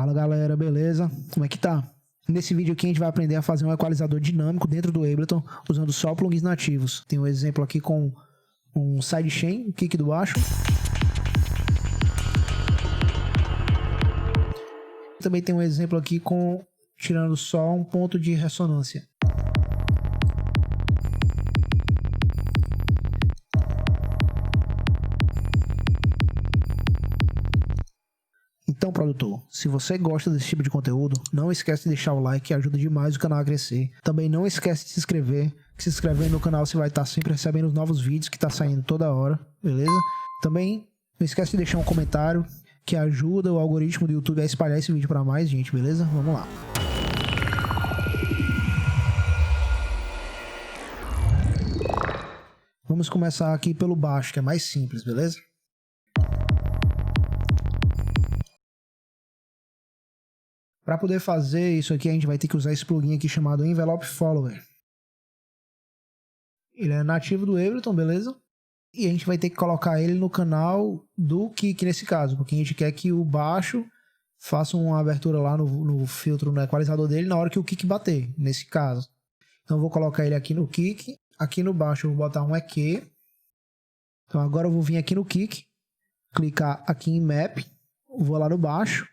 Fala galera, beleza? Como é que tá? Nesse vídeo aqui a gente vai aprender a fazer um equalizador dinâmico dentro do Ableton usando só plugins nativos. Tem um exemplo aqui com um sidechain, um kick do baixo. Também tem um exemplo aqui com tirando só um ponto de ressonância. Então, produtor, se você gosta desse tipo de conteúdo, não esquece de deixar o like, que ajuda demais o canal a crescer. Também não esquece de se inscrever, que se inscrevendo no canal você vai estar sempre recebendo os novos vídeos que tá saindo toda hora, beleza? Também não esquece de deixar um comentário, que ajuda o algoritmo do YouTube a espalhar esse vídeo para mais gente, beleza? Vamos lá. Vamos começar aqui pelo baixo, que é mais simples, beleza? Para poder fazer isso aqui, a gente vai ter que usar esse plugin aqui chamado Envelope Follower. Ele é nativo do Ableton, beleza? E a gente vai ter que colocar ele no canal do kick nesse caso, porque a gente quer que o baixo faça uma abertura lá no filtro, no equalizador dele, na hora que o kick bater, nesse caso. Então eu vou colocar ele aqui no kick, aqui no baixo eu vou botar um EQ. Então agora eu vou vir aqui no kick, clicar aqui em Map, vou lá no baixo,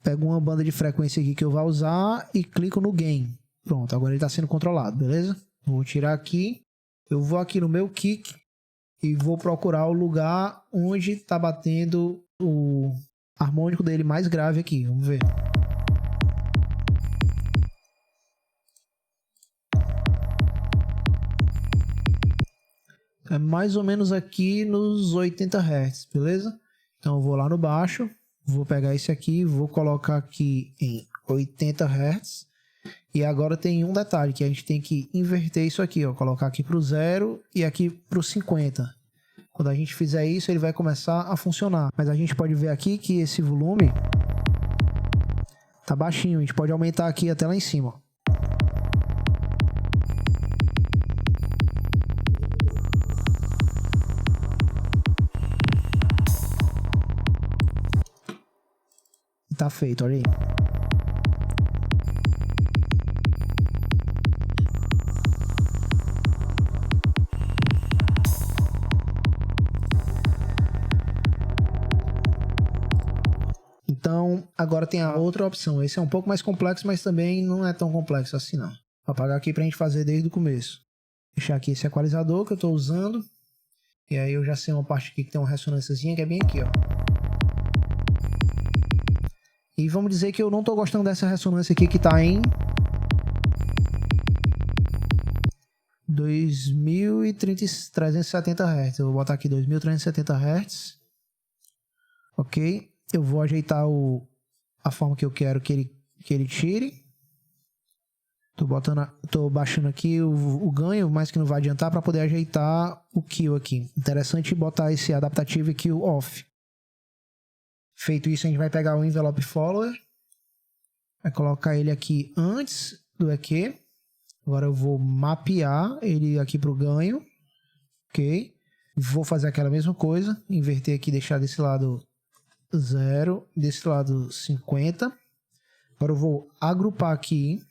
pego uma banda de frequência aqui que eu vou usar e clico no Gain. Pronto, agora ele está sendo controlado, beleza? Vou tirar aqui, eu vou aqui no meu kick e vou procurar o lugar onde está batendo o harmônico dele mais grave aqui, vamos ver. É mais ou menos aqui nos 80 Hz, beleza? Então eu vou lá no baixo, vou pegar esse aqui, vou colocar aqui em 80 Hz. E agora tem um detalhe, que a gente tem que inverter isso aqui, ó, colocar aqui para o 0 e aqui para o 50. Quando a gente fizer isso, ele vai começar a funcionar. Mas a gente pode ver aqui que esse volume tá baixinho, a gente pode aumentar aqui até lá em cima. Tá feito, olha aí. Então, agora tem a outra opção. Esse é um pouco mais complexo, mas também não é tão complexo assim não. Vou apagar aqui pra gente fazer desde o começo. Deixar aqui esse equalizador que eu tô usando. E aí eu já sei uma parte aqui que tem uma ressonânciazinha, que é bem aqui, ó. E vamos dizer que eu não estou gostando dessa ressonância aqui que está em 2370 Hz. Eu vou botar aqui 2370 Hz. Ok. Eu vou ajeitar a forma que eu quero que ele tire. Tô baixando aqui o ganho, mas que não vai adiantar, para poder ajeitar o kill aqui. Interessante botar esse adaptativo kill off. Feito isso, a gente vai pegar o Envelope Follower, vai colocar ele aqui antes do EQ. Agora eu vou mapear ele aqui para o ganho, ok? Vou fazer aquela mesma coisa, inverter aqui, deixar desse lado 0, desse lado 50. Agora eu vou agrupar aqui,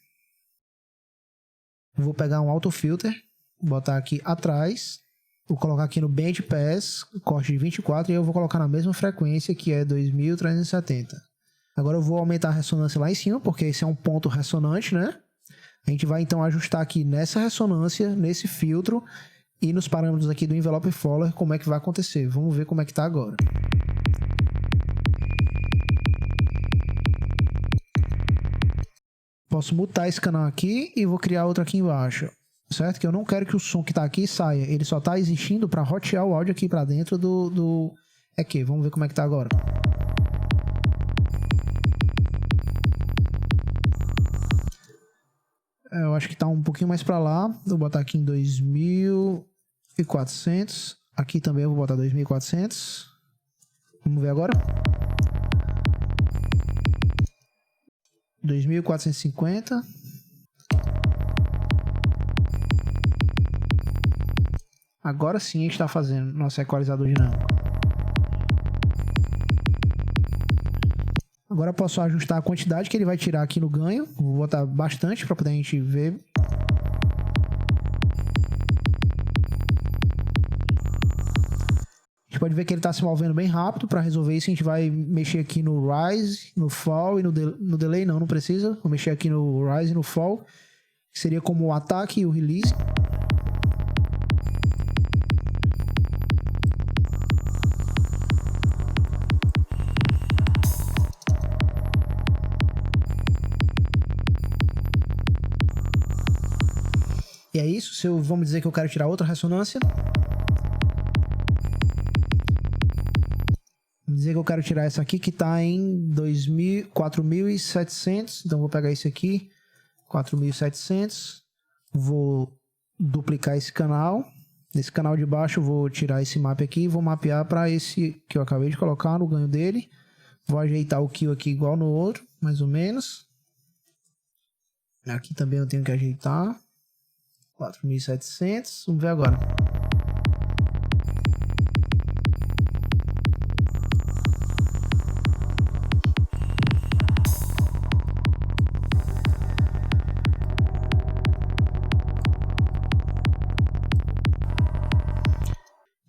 vou pegar um Auto Filter, botar aqui atrás. Vou colocar aqui no Band Pass, corte de 24, e eu vou colocar na mesma frequência, que é 2370. Agora eu vou aumentar a ressonância lá em cima, porque esse é um ponto ressonante, né? A gente vai então ajustar aqui nessa ressonância, nesse filtro, e nos parâmetros aqui do Envelope Follower, como é que vai acontecer. Vamos ver como é que tá agora. Posso mutar esse canal aqui e vou criar outro aqui embaixo. Certo? Que eu não quero que o som que está aqui saia. Ele só está existindo para rotear o áudio aqui para dentro do EQ. Vamos ver como é que está agora. Eu acho que está um pouquinho mais para lá. Vou botar aqui em 2400. Aqui também eu vou botar 2400. Vamos ver agora. 2450. Agora sim a gente está fazendo nosso equalizador dinâmico. Agora eu posso ajustar a quantidade que ele vai tirar aqui no ganho. Vou botar bastante para poder a gente ver. A gente pode ver que ele está se movendo bem rápido. Para resolver isso, a gente vai mexer aqui no Rise, no Fall e no Delay. Não precisa. Vou mexer aqui no Rise e no Fall, que seria como o ataque e o release. E é isso. Se eu, vamos dizer que eu quero tirar outra ressonância. Vamos dizer que eu quero tirar essa aqui que está em 4.700. Então vou pegar esse aqui, 4.700. Vou duplicar esse canal. Nesse canal de baixo eu vou tirar esse map aqui e vou mapear para esse que eu acabei de colocar no ganho dele. Vou ajeitar o kill aqui igual no outro, mais ou menos. Aqui também eu tenho que ajeitar. 4.700. Vamos ver agora.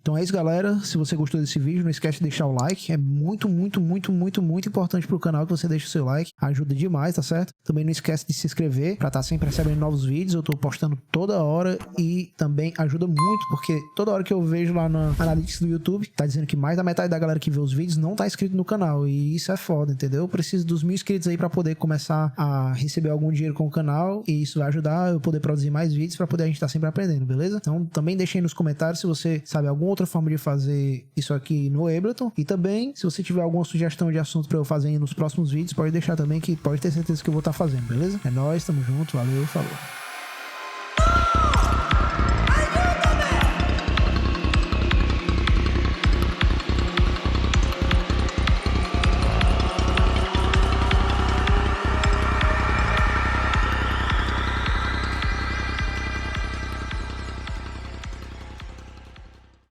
Então é isso, galera. Se você gostou desse vídeo, não esquece de deixar o like. É muito importante pro canal que você deixe o seu like. Ajuda demais, tá certo? Também não esquece de se inscrever pra estar sempre recebendo novos vídeos. Eu tô postando toda hora e também ajuda muito, porque toda hora que eu vejo lá na Analytics do YouTube, tá dizendo que mais da metade da galera que vê os vídeos não tá inscrito no canal. E isso é foda, entendeu? Eu preciso dos 1.000 inscritos aí pra poder começar a receber algum dinheiro com o canal. E isso vai ajudar eu poder produzir mais vídeos pra poder a gente estar sempre aprendendo, beleza? Então também deixa aí nos comentários se você sabe alguma outra forma de fazer isso aqui no Ableton. E também, se você tiver alguma sugestão de assunto para eu fazer nos próximos vídeos, pode deixar também, que pode ter certeza que eu vou estar fazendo, beleza? É nóis, tamo junto, valeu, falou.